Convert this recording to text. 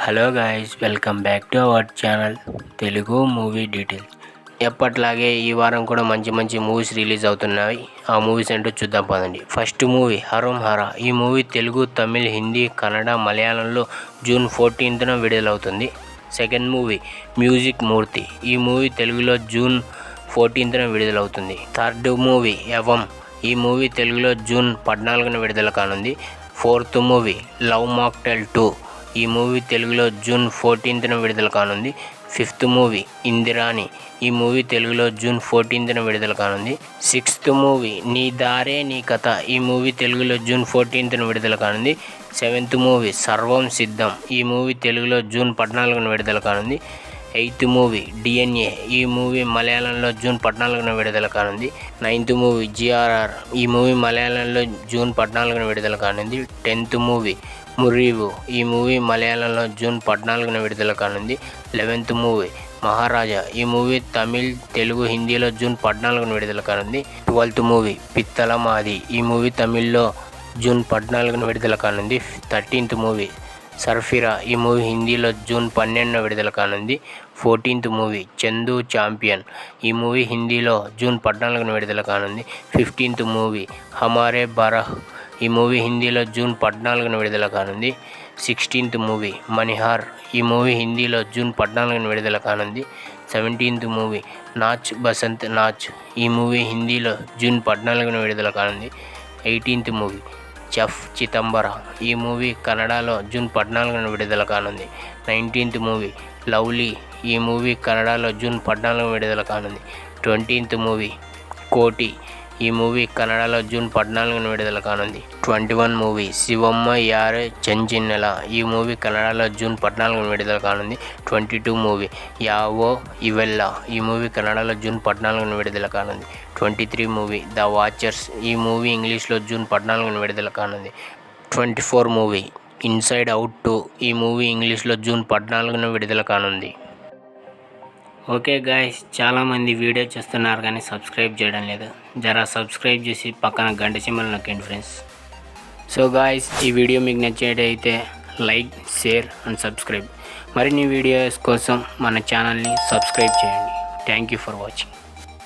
Hello guys, welcome back to our channel Telugu movie details. ఎప్పట్లాగే ఈ వారం కూడా మంచి మంచి మూవీస్ రిలీజ్ అవుతున్నాయి. ఆ మూవీస్ ఏంటో చూద్దాం పదండి. First movie Harom Hara. ఈ మూవీ తెలుగు, తమిళ్, హిందీ, కన్నడ, మలయాళంలో జూన్ 14న విడుదలవుతుంది. Second movie music Murthy. ఈ మూవీ తెలుగులో జూన్ 14న విడుదలవుతుంది. Third movie Yevam. ఈ మూవీ తెలుగులో జూన్ 14న విడుదల కానుంది. Fourth movie love mocktail 2. ఈ మూవీ తెలుగులో జూన్ 14న విడుదల కానుంది. Fifth movie Indrani. ఈ మూవీ తెలుగులో జూన్ 14న విడుదల కానుంది. సిక్స్త్ మూవీ నీ దారే నీ కథ. ఈ మూవీ తెలుగులో జూన్ 14న విడుదల కానుంది. సెవెంత్ మూవీ సర్వం సిద్ధం. ఈ మూవీ తెలుగులో జూన్ 14న విడుదల కానుంది. Eighth movie DNA. ఈ మూవీ మలయాళంలో జూన్ 14న విడుదల కానుంది. Ninth movie GRR. ఈ మూవీ మలయాళంలో జూన్ 14న విడుదల కానుంది. Tenth movie Murivu. ఈ మూవీ మలయాళంలో జూన్ 14న విడుదల కానుంది. 11th మూవీ మహారాజా. ఈ మూవీ తమిళ్, తెలుగు, హిందీలో జూన్ 14న విడుదల కానుంది. 12th మూవీ పిత్తల మాది. ఈ మూవీ తమిళ్లో జూన్ 14న విడుదల కానుంది. 13th movie Sarfira. ఈ మూవీ హిందీలో జూన్ 12న విడుదల కానుంది. 14th movie Chandu champion. ఈ మూవీ హిందీలో జూన్ 14న విడుదల కానుంది. 15th movie హమారే బరహ్. ఈ మూవీ హిందీలో జూన్ 14న విడుదల కానుంది. 16th movie మణిహార్. ఈ మూవీ హిందీలో జూన్ 14న విడుదల కానుంది. 17th movie Nach Basant Nach. ఈ మూవీ హిందీలో జూన్ 14న విడుదల కానుంది. 18th movie chef Chidambara. ఈ మూవీ కన్నడలో జూన్ 14న విడుదల కానుంది. 19th movie lovely. ఈ మూవీ కన్నడలో జూన్ 14న విడుదల కానుంది. 20th మూవీ కోటి. ఈ మూవీ కన్నడలో జూన్ 14న విడుదల కానుంది. 21 మూవీ శివమ్మ యారే చెంచిన్నెల. ఈ మూవీ కన్నడలో జూన్ 14న విడుదల కానుంది. 22 మూవీ యావో ఇవెల్లా. ఈ మూవీ కన్నడలో జూన్ 14న విడుదల కానుంది. 23 మూవీ ద వాచర్స్. ఈ మూవీ ఇంగ్లీష్లో జూన్ 14న విడుదల కానుంది. 24 మూవీ ఇన్సైడ్ అవుట్ 2. ఈ మూవీ ఇంగ్లీష్లో జూన్ 14న విడుదల కానుంది. ఓకే గాయ్స్, చాలామంది వీడియో చూస్తున్నారు కానీ సబ్స్క్రైబ్ చేయడం లేదు. జరా సబ్స్క్రైబ్ చేసి పక్కన గంట సింబల్ నొక్కండి ఫ్రెండ్స్. సో గాయ్స్, ఈ వీడియో మీకు నచ్చినట్టయితే లైక్, షేర్ అండ్ సబ్స్క్రైబ్. మరిన్ని వీడియోస్ కోసం మన ఛానల్ని సబ్స్క్రైబ్ చేయండి. Thank you for watching.